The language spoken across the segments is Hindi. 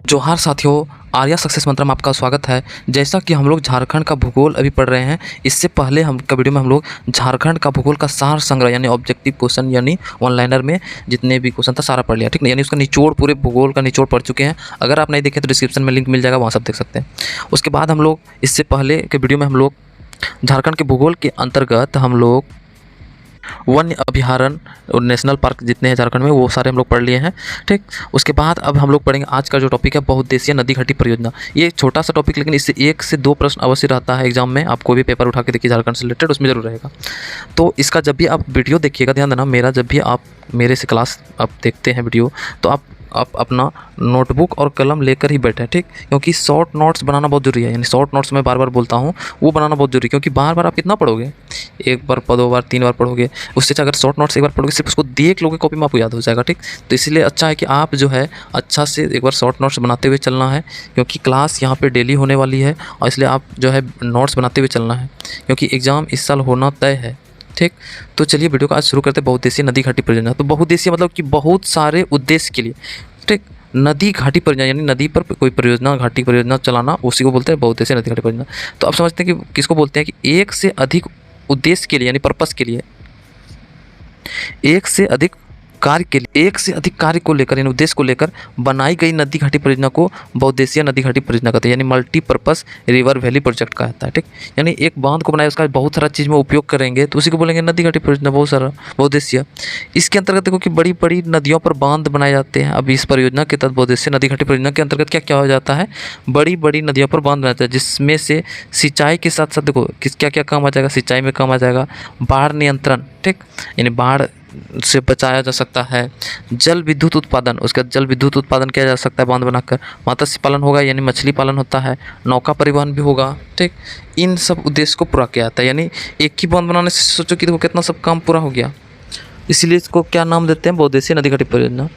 जोहार साथियों, आर्या सक्सेस मंत्र में आपका स्वागत है। जैसा कि हम लोग झारखंड का भूगोल अभी पढ़ रहे हैं, इससे पहले हम का वीडियो में हम लोग झारखंड का भूगोल का सार संग्रह यानी ऑब्जेक्टिव क्वेश्चन यानी वन लाइनर में जितने भी क्वेश्चन था सारा पढ़ लिया, ठीक है। यानी उसका निचोड़, पूरे भूगोल का निचोड़ पढ़ चुके हैं। अगर आप नहीं देखें तो डिस्क्रिप्शन में लिंक मिल जाएगा, वहाँ सब देख सकते हैं। उसके बाद हम लोग इससे पहले के वीडियो में हम लोग झारखंड के भूगोल के अंतर्गत हम लोग वन्य अभयारण्य और नेशनल पार्क जितने हैं झारखंड में वो सारे हम लोग पढ़ लिए हैं, ठीक। उसके बाद अब हम लोग पढ़ेंगे आज का जो टॉपिक है बहुउद्देशीय नदी घाटी परियोजना। ये एक छोटा सा टॉपिक, लेकिन इससे 1 से 2 प्रश्न अवश्य रहता है एग्जाम में। आप कोई भी पेपर उठा के देखिए झारखंड से रिलेटेड, उसमें जरूर रहेगा। तो इसका जब भी आप वीडियो देखिएगा, ध्यान देना, मेरा जब भी आप मेरे से क्लास आप देखते हैं वीडियो, तो आप अपना नोटबुक और कलम लेकर ही बैठें, ठीक। क्योंकि शॉर्ट नोट्स बनाना बहुत ज़रूरी है। यानी शॉर्ट नोट्स मैं बार बार बोलता हूँ, वो बनाना बहुत ज़रूरी है। क्योंकि बार बार आप कितना पढ़ोगे, 1 बार, 2 बार, 3 बार पढ़ोगे। उससे अच्छा अगर शॉर्ट नोट्स 1 बार पढ़ोगे, सिर्फ उसको देख लोगे कॉपी में, आपको याद हो जाएगा, ठीक। तो इसलिए अच्छा है कि आप जो है अच्छा से एक बार शॉर्ट नोट्स बनाते हुए चलना है, क्योंकि क्लास यहाँ पर डेली होने वाली है। और इसलिए आप जो है नोट्स बनाते हुए चलना है, क्योंकि एग्ज़ाम इस साल होना तय है, ठीक। तो चलिए वीडियो को आज शुरू करते हैं। बहुउद्देशीय नदी घाटी परियोजना। तो बहुउद्देशीय मतलब कि बहुत सारे उद्देश्य के लिए, ठीक। नदी घाटी परियोजना यानी नदी पर कोई परियोजना, घाटी परियोजना चलाना, उसी को बोलते हैं बहुउद्देशीय नदी घाटी परियोजना। तो आप समझते हैं कि किसको बोलते हैं कि एक से अधिक उद्देश्य के लिए यानी पर्पस के लिए, एक से अधिक कार्य के लिए, एक से अधिक कार्य को लेकर यानी उद्देश्य को लेकर बनाई गई नदी घाटी परियोजना को बहुउद्देशीय नदी घाटी परियोजना कहते हैं। यानी मल्टीपर्पस रिवर वैली प्रोजेक्ट कहता है, ठीक। यानी एक बांध को बनाया, उसका बहुत सारा चीज़ में उपयोग करेंगे, तो उसी को बोलेंगे नदी घाटी परियोजना, बहुत सारा बहुउद्देशीय। इसके अंतर्गत देखो कि बड़ी बड़ी नदियों पर बांध बनाए जाते हैं। अब इस परियोजना के तहत बहुउद्देशीय नदी घाटी परियोजना के अंतर्गत क्या क्या हो जाता है, बड़ी बड़ी नदियों पर बांध बनाया जाता है, जिसमें से सिंचाई के साथ साथ देखो किस क्या क्या काम आ जाएगा। सिंचाई में काम आ जाएगा बाढ़ नियंत्रण, ठीक। यानी बाढ़ से बचाया जा सकता है। जल विद्युत उत्पादन, उसका जल विद्युत उत्पादन किया जा सकता है बांध बनाकर। मत्स्य पालन होगा यानी मछली पालन होता है। नौका परिवहन भी होगा, ठीक। इन सब उद्देश्य को पूरा किया जाता है। यानी एक ही बांध बनाने से सोचो कि देखो कितना सब काम पूरा हो गया। इसीलिए इसको क्या नाम देते हैं, बहुउद्देशीय नदी घाटी परियोजना।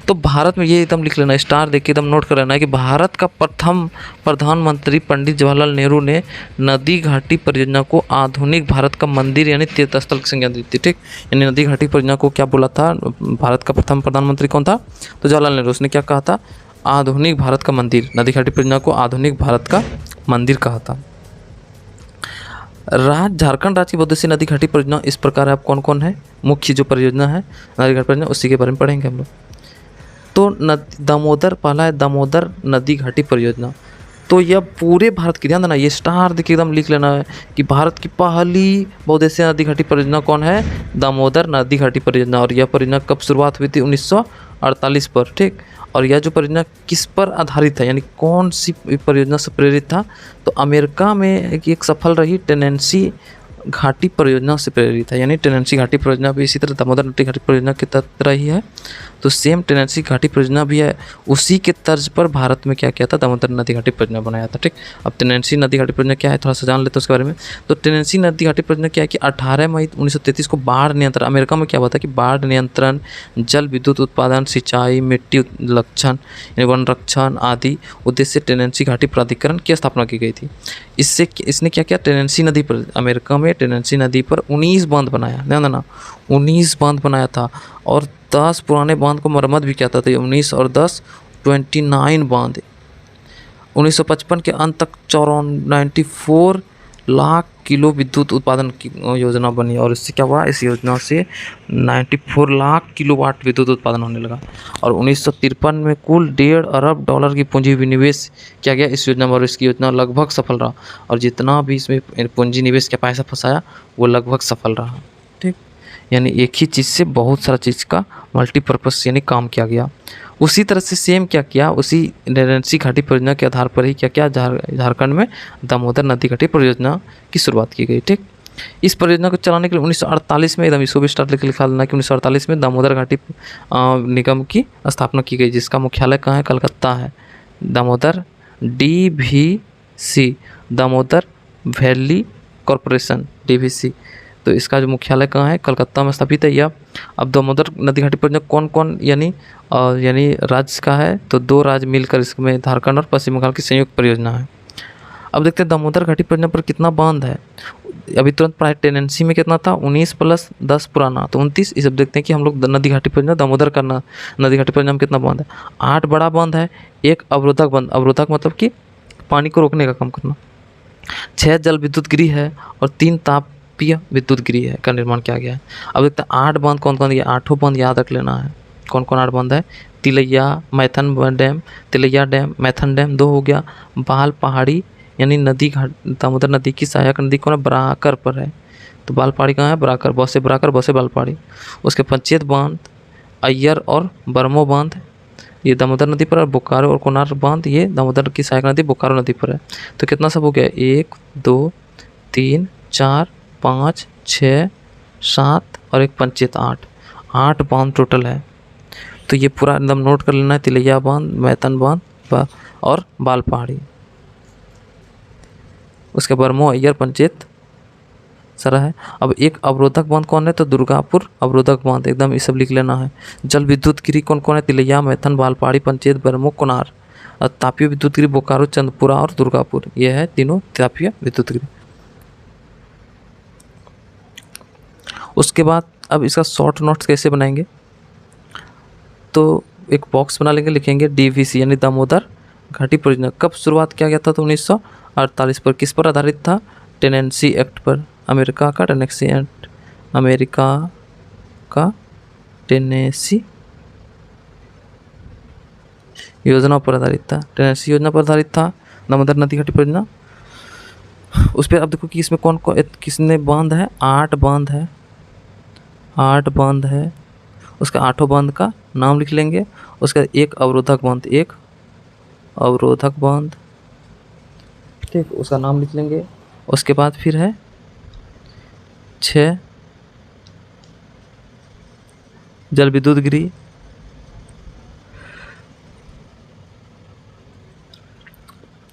तो भारत में ये एकदम लिख लेना, स्टार देख के एकदम नोट कर लेना है कि भारत का प्रथम प्रधानमंत्री पंडित जवाहरलाल नेहरू ने नदी घाटी परियोजना को आधुनिक भारत का मंदिर यानी तीर्थ स्थल की संज्ञा दी थी, ठीक। यानी नदी घाटी परियोजना को क्या बोला था, भारत का प्रथम प्रधानमंत्री कौन था, तो जवाहरलाल नेहरू। उसने क्या कहा था, आधुनिक भारत का मंदिर। नदी घाटी परियोजना को आधुनिक भारत का मंदिर कहा था। झारखंड राज्य की बहुउद्देशीय नदी घाटी परियोजना इस प्रकार है। आप कौन कौन है मुख्य जो परियोजना है नदी घाटी परियोजना, उसी के बारे में पढ़ेंगे हम लोग। तो दामोदर, पहला है दामोदर नदी घाटी परियोजना। तो यह पूरे भारत की, ध्यान देना, ये स्टार देखिए एकदम लिख लेना है कि भारत की पहली बहुउद्देशीय नदी घाटी परियोजना कौन है, दामोदर नदी घाटी परियोजना। और यह परियोजना कब शुरुआत हुई थी, 1948 पर, ठीक। और यह जो परियोजना किस पर आधारित है, यानी कौन सी परियोजना से प्रेरित था, तो अमेरिका में एक सफल रही टेनेंसी घाटी परियोजना से प्रेरित है। यानी टेनेंसी घाटी परियोजना भी इसी तरह दामोदर नदी घाटी परियोजना के तहत रही है। तो सेम टेनेंसी घाटी परियोजना भी है, उसी के तर्ज पर भारत में क्या किया था, दामोदर नदी घाटी परियोजना बनाया था, ठीक। अब टेनेंसी नदी घाटी परियोजना क्या है, थोड़ा सा जान लेते हैं उसके बारे में। तो टेनेंसी नदी घाटी परियोजना क्या है कि 18 मई 1933 को बाढ़ नियंत्रण, अमेरिका में क्या हुआ था कि बाढ़ नियंत्रण, जल विद्युत उत्पादन, सिंचाई, मिट्टी लक्षण, वन रक्षण आदि उद्देश्य से टेनेंसी घाटी प्राधिकरण की स्थापना की गई थी। इसने क्या किया, टेनेंसी नदी पर, अमेरिका में टेनेंसी नदी पर 19 बांध बनाया, ध्यान देना, 19 बांध बनाया था। और 10 पुराने बांध को मरम्मत भी किया था। तो 19 और 10 29 बांध। 1955 के अंत तक 94 लाख किलो विद्युत उत्पादन की योजना बनी। और इससे क्या हुआ, इस योजना से 94 लाख किलोवाट विद्युत उत्पादन होने लगा। और 1953 में कुल $1.5 अरब की पूंजी विनिवेश किया गया इस योजना में। और इसकी योजना लगभग सफल रहा। और जितना भी इसमें पूंजी निवेश का पैसा फंसाया वो लगभग सफल रहा, ठीक। यानी एक ही चीज़ से बहुत सारा चीज़ का मल्टीपर्पस यानी काम किया गया। उसी तरह से सेम क्या किया, उसी टेनेंसी घाटी परियोजना के आधार पर ही क्या क्या झारखंड में दामोदर नदी घाटी परियोजना की शुरुआत की गई, ठीक। इस परियोजना को चलाने के लिए 1948 में, एकदम इसको भी स्टार्ट लेकर लिखा लेना कि 1948 में दामोदर घाटी निगम की स्थापना की गई, जिसका मुख्यालय कहाँ है, कलकत्ता है। Damodar DVC, Damodar valley corporation, DVC। तो इसका जो मुख्यालय कहाँ है, कलकत्ता में स्थापित है यह। अब दामोदर नदी घाटी परियोजना कौन कौन यानी राज्य का है, तो 2 राज्य मिलकर इसमें झारखंड और पश्चिम बंगाल की संयुक्त परियोजना है। अब देखते हैं दामोदर घाटी परियोजना पर कितना बांध है। अभी तुरंत प्राय टेनेंसी में कितना था 19 + 10 पुराना तो 29। इस अब देखते हैं कि हम लोग नदी घाटी परियोजना दामोदर का नदी घाटी परियोजना में कितना बांध है। 8 बड़ा बांध है, 1 अवरोधक बांध, अवरोधक मतलब कि पानी को रोकने का काम करना, 6 जल विद्युत गृह है और 3 तापीय विद्युत गृह है का निर्माण किया गया है। अब देखते हैं 8 बांध कौन कौन, ये 8 बांध याद रख लेना है। कौन कौन 8 बांध है? Tilaiya Maithon dam, Tilaiya dam, Maithon dam 2 हो गया। बाल पहाड़ी यानी नदी घाट दामोदर नदी की सहायक नदी कौन है? बराकर पर है, तो बाल पहाड़ी कहाँ है? बराकर, बसे बराकर, बसे बाल पहाड़ी। उसके पंचेत बांध, अय्यर और बरमो बांध ये दामोदर नदी पर, और बोकारो और कोनार बांध ये दामोदर की सहायक नदी बोकारो नदी पर है। तो कितना सब हो गया? 1 2 3 4 5 6 7 और एक पंचेत 8 बांध टोटल है। तो ये पूरा एकदम नोट कर लेना है, तिलैया बांध, मैथन बांध और बाल पहाड़ी। उसके बरमो, अय्यर, पंचेत सारा है। अब एक अवरोधक बांध कौन है? तो दुर्गापुर अवरोधक बांध, एकदम ये सब लिख लेना है। जल विद्युत गिरी कौन कौन है? तिलैया, मैथन, बाल पहाड़ी, पंचेत, बरमो, कोनार। और तापीय विद्युत गिरी बोकारो, चंदपुरा और दुर्गापुर, ये है तीनों तापीय विद्युत गिरी। उसके बाद अब इसका शॉर्ट नोट्स कैसे बनाएंगे? तो एक बॉक्स बना लेंगे, लिखेंगे DVC यानी दामोदर घाटी परियोजना कब शुरुआत किया गया था? तो 1948 पर। किस पर आधारित था? टेनेंसी एक्ट पर, अमेरिका का टेनेंसी एक्ट, अमेरिका का टेनेसी योजना पर आधारित था, टेनेसी योजना पर आधारित था दामोदर नदी घाटी परियोजना। उस पर अब देखो कि इसमें कौन कौन किसने बांध है? 8 बांध है, 8 बांध है। उसका 8 बांध का नाम लिख लेंगे। उसका एक अवरोधक बांध, एक अवरोधक बांध, ठीक, उसका नाम लिख लेंगे। उसके बाद फिर है 6 जल विद्युत गृह,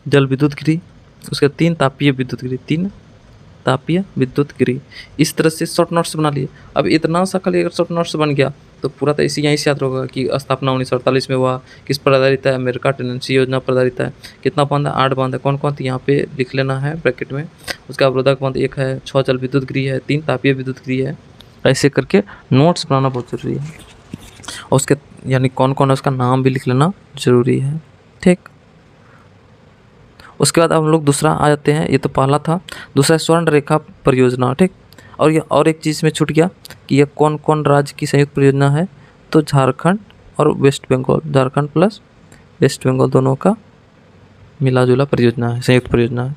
जल विद्युत गृह। उसके 3 तापीय विद्युत गृह, 3 तापीय विद्युत गृह। इस तरह से शॉर्ट नोट्स बना लिए। अब इतना सा खाली अगर शॉर्ट नोट्स बन गया तो पूरा तो इसी यहीं से याद होगा कि स्थापना 1948 में हुआ, किस पर आधारित है? अमेरिका टेनेंसी योजना पर आधारित है। कितना बांध है? 8 बांध है। कौन कौन? यहाँ पे लिख लेना है ब्रैकेट में। उसका अवरोधक बांध 1 है, 6 जल विद्युत गृह है, 3 तापीय विद्युत गृह है। ऐसे करके नोट्स बनाना बहुत जरूरी है। और उसके यानी कौन कौन है उसका नाम भी लिख लेना जरूरी है, ठीक। उसके बाद अब हम लोग दूसरा आ जाते हैं, ये तो पहला था। दूसरा स्वर्ण रेखा परियोजना, ठीक। और ये और एक चीज़ में छूट गया कि ये कौन कौन राज्य की संयुक्त परियोजना है? तो झारखंड और वेस्ट बंगाल, झारखंड प्लस वेस्ट बंगाल दोनों का मिला जुला परियोजना है, संयुक्त परियोजना है।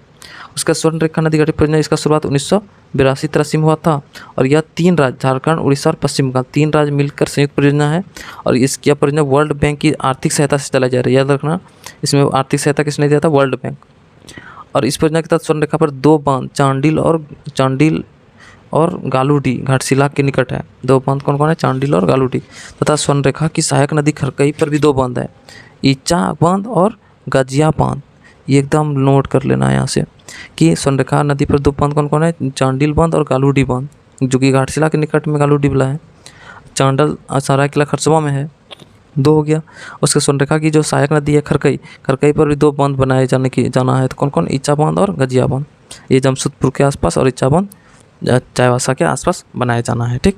उसका स्वर्ण रेखा नदी घाटी परियोजना, इसका शुरुआत 1982-83 में हुआ था। और यह 3 राज्य झारखंड, उड़ीसा और पश्चिम बंगाल 3 राज्य मिलकर संयुक्त परियोजना है। और इसकी परियोजना वर्ल्ड बैंक की आर्थिक सहायता से चलाई जा रही है, याद रखना। इसमें आर्थिक सहायता किसने दिया था? World bank. और इस परियोजना के तहत स्वर्ण रेखा पर 2 बांध चांडिल और गालूडी घाटशिला के निकट है। 2 बांध कौन कौन है? चांडिल और गालूडी। तथा स्वर्ण रेखा की सहायक नदी खरकई पर भी 2 बांध है, ईचा बांध और गजिया बांध। ये एकदम नोट कर लेना है यहाँ से कि स्वर्ण रेखा नदी पर 2 बांध कौन कौन है? चांडिल बांध और गालूडी बांध, जो कि घाटशिला के निकट में गालूडी वाला है। चांडल सरायकेला खरसवा में है, 2 हो गया। उसके स्वर्ण रेखा की जो सहायक नदी है खरकई पर भी 2 बांध बनाए जाना है। तो कौन कौन? ईचा बांध और गजिया बांध। ये जमशेदपुर के आसपास और ईचा बांध चाईबासा के आसपास बनाया जाना है, ठीक।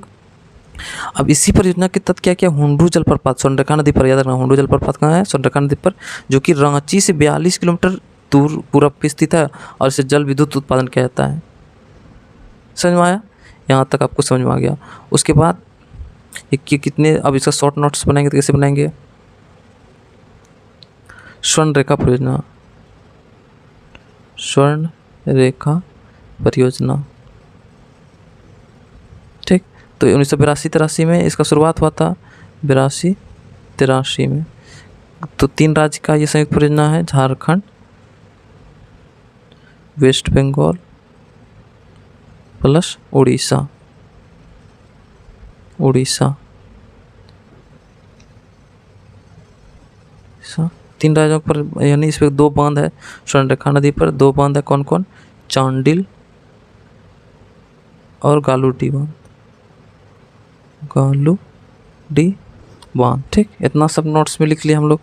अब इसी परियोजना के तहत क्या किया? हुंडरू जलप्रपात स्वर्ण रेखा नदी पर, याद रखना हुंडरू जलप्रपात कहाँ है? स्वर्ण रेखा नदी पर, जो कि रांची से 42 किलोमीटर दूर पूरब पे स्थित है और इसे जल विद्युत उत्पादन किया जाता है। समझ में आया? यहाँ तक आपको समझ में आ गया। उसके बाद कितने, अब इसका शॉर्ट नोट्स बनाएंगे तो कैसे बनाएंगे? स्वर्ण रेखा परियोजना, स्वर्ण रेखा परियोजना, ठीक। तो 1982-83 में इसका शुरुआत हुआ था, 82-83 में। तो 3 राज्य का ये संयुक्त परियोजना है, झारखंड, वेस्ट बंगाल प्लस उड़ीसा, 3 राज्यों पर, यानी इस पर 2 बांध है। स्वर्ण रेखा नदी पर 2 बांध है, कौन कौन? चांडिल और गालूडी बांध, ठीक। इतना सब नोट्स में लिख लिया हम लोग।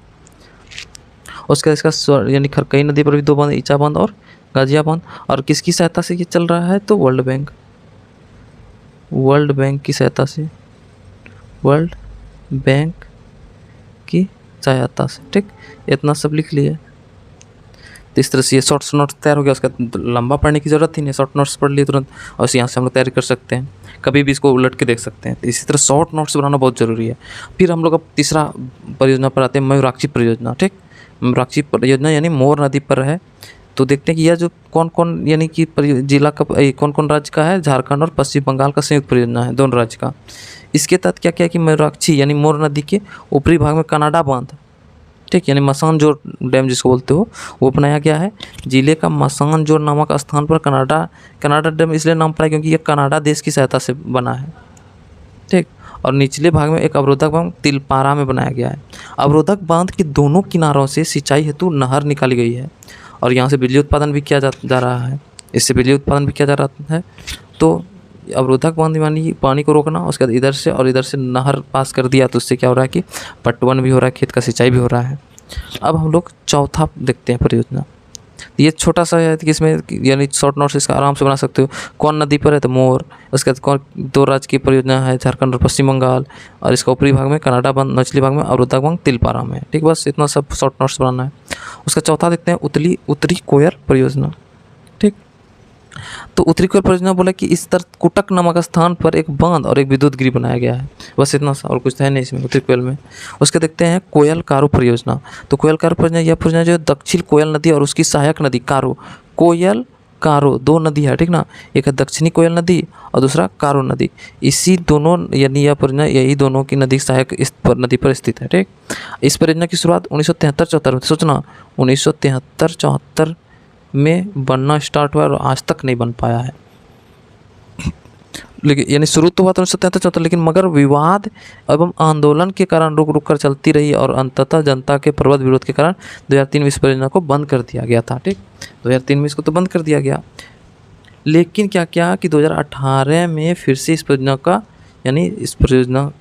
उसके इसका यानी खरकई नदी पर भी 2 बांध, ईचा बांध और गाजिया बांध। और किसकी सहायता से ये चल रहा है? तो वर्ल्ड बैंक की सहायता से, वर्ल्ड बैंक की सहायता से। ठीक, इतना सब लिख लिए। तो इस तरह से ये शॉर्ट नोट्स तैयार हो गया। उसका लंबा पढ़ने की ज़रूरत ही नहीं, शॉर्ट नोट्स पढ़ लिए तुरंत और यहाँ से हम लोग तैयारी कर सकते हैं, कभी भी इसको उलट के देख सकते हैं। तो इसी तरह शॉर्ट नोट्स बनाना बहुत ज़रूरी है। फिर हम लोग अब तीसरा परियोजना पर आते हैं, मयूराक्षी परियोजना। ठीक, मयूराक्षी परियोजना यानी मोर नदी पर है। तो देखते हैं कि यह जो कौन कौन यानी कि जिला का कौन कौन राज्य का है, झारखंड और पश्चिम बंगाल का संयुक्त परियोजना है, दोनों राज्य का। इसके तहत क्या क्या है कि मयूराक्षी यानी मोर नदी के ऊपरी भाग में कनाडा बांध, ठीक, यानी मसानजोर डैम जिसको बोलते हो, वो बनाया गया है। जिले का मसानजोर नामक स्थान पर कनाडा डैम इसलिए नाम पड़ा क्योंकि ये कनाडा देश की सहायता से बना है। ठीक, और निचले भाग में एक अवरोधक बांध तिलपारा में बनाया गया है। अवरोधक बांध के दोनों किनारों से सिंचाई हेतु नहर निकाली गई है और यहाँ से बिजली उत्पादन भी किया जा रहा है। इससे बिजली उत्पादन भी किया जा रहा है। तो अवरोधक बांध यानी पानी को रोकना, उसके बाद इधर से और इधर से नहर पास कर दिया तो उससे क्या हो रहा है कि पटवन भी हो रहा है, खेत का सिंचाई भी हो रहा है। अब हम लोग चौथा देखते हैं परियोजना। ये छोटा सा है कि इसमें यानी शॉर्ट नोट्स इसका आराम से बना सकते हो। कौन नदी पर है? तो मोर। उसके बाद कौन दो राज्य की परियोजना है, झारखंड और पश्चिम बंगाल, और इसका ऊपरी भाग में कनाडा बांध, निचले भाग में अवरोधक बांध तिलपारा में। ठीक, बस इतना सब शॉर्ट नोट्स बनाना है। उसका चौथा देखते हैं, उत्तरी कोयर परियोजना। ठीक, तो उत्तरी कोयल परियोजना बोला कि इस तरह कुटक नामक स्थान पर एक बांध और एक विद्युत गृह बनाया गया है। बस इतना सा, और कुछ है नहीं इसमें उत्तरी कोयल में। उसके देखते हैं कोयल कारो परियोजना। तो कोयल कारो परियोजना यह परियोजना जो दक्षिण कोयल नदी और उसकी सहायक नदी कारो, कोयल कारो दो नदी है, ठीक ना, एक है दक्षिणी कोयल नदी और दूसरा कारो नदी। इसी दोनों यानी यह परियोजना यही दोनों की नदी सहायक इस नदी पर स्थित है। ठीक, इस परियोजना की शुरुआत 1973-74 में, सोचना 1973-74 में बनना स्टार्ट हुआ और आज तक नहीं बन पाया है। लेकिन यानी शुरू तो हुआ था 1973-74, लेकिन मगर विवाद एवं आंदोलन के कारण रुक रुक कर चलती रही और अंततः जनता के प्रबल विरोध के कारण 2003 में इस परियोजना को बंद कर दिया गया था। ठीक, 2003 में इसको तो बंद कर दिया गया। लेकिन क्या क्या कि 2018 में फिर से इस परियोजना का यानी इस परियोजना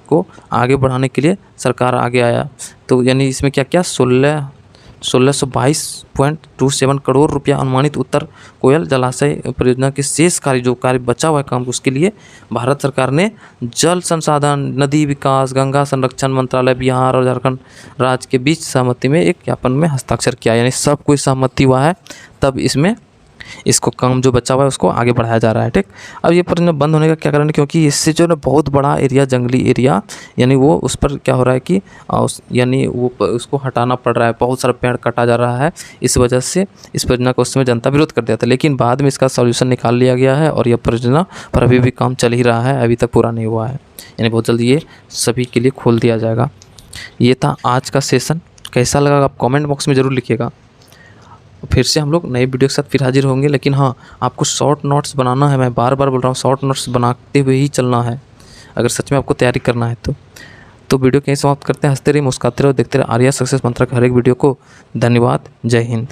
को आगे बढ़ाने के लिए सरकार आगे आया। तो यानी इसमें क्या क्या 1622.27 करोड़ रुपया अनुमानित उत्तर कोयल जलाशय परियोजना के शेष कार्य जो कार्य बचा हुआ है काम, उसके लिए भारत सरकार ने जल संसाधन, नदी विकास, गंगा संरक्षण मंत्रालय बिहार और झारखंड राज्य के बीच सहमति में एक ज्ञापन में हस्ताक्षर किया। यानी सब कोई सहमति हुआ है, तब इसमें इसको काम जो बचा हुआ है उसको आगे बढ़ाया जा रहा है। ठीक, अब ये परियोजना बंद होने का क्या कारण है? क्योंकि इससे जो है बहुत बड़ा एरिया, जंगली एरिया, यानी वो उस पर क्या हो रहा है कि यानी वो उसको हटाना पड़ रहा है, बहुत सारा पेड़ काटा जा रहा है। इस वजह से इस परियोजना को उस समय जनता विरोध कर दिया था, लेकिन बाद में इसका सॉल्यूशन निकाल लिया गया है और यह परियोजना पर अभी भी काम चल ही रहा है, अभी तक पूरा नहीं हुआ है। यानी बहुत जल्दी ये सभी के लिए खोल दिया जाएगा। ये था आज का सेशन। कैसा लगा आप कमेंट बॉक्स में ज़रूर लिखिएगा। फिर से हम लोग नए वीडियो के साथ फिर हाजिर होंगे, लेकिन हाँ, आपको शॉर्ट नोट्स बनाना है। मैं बार बार बोल रहा हूँ, शॉर्ट नोट्स बनाते हुए ही चलना है अगर सच में आपको तैयारी करना है तो वीडियो कहीं समाप्त करते हैं। हंसते रहिए, मुस्कुराते रहो, देखते रहिए आर्या सक्सेस मंत्र के हर एक वीडियो को। धन्यवाद। जय हिंद।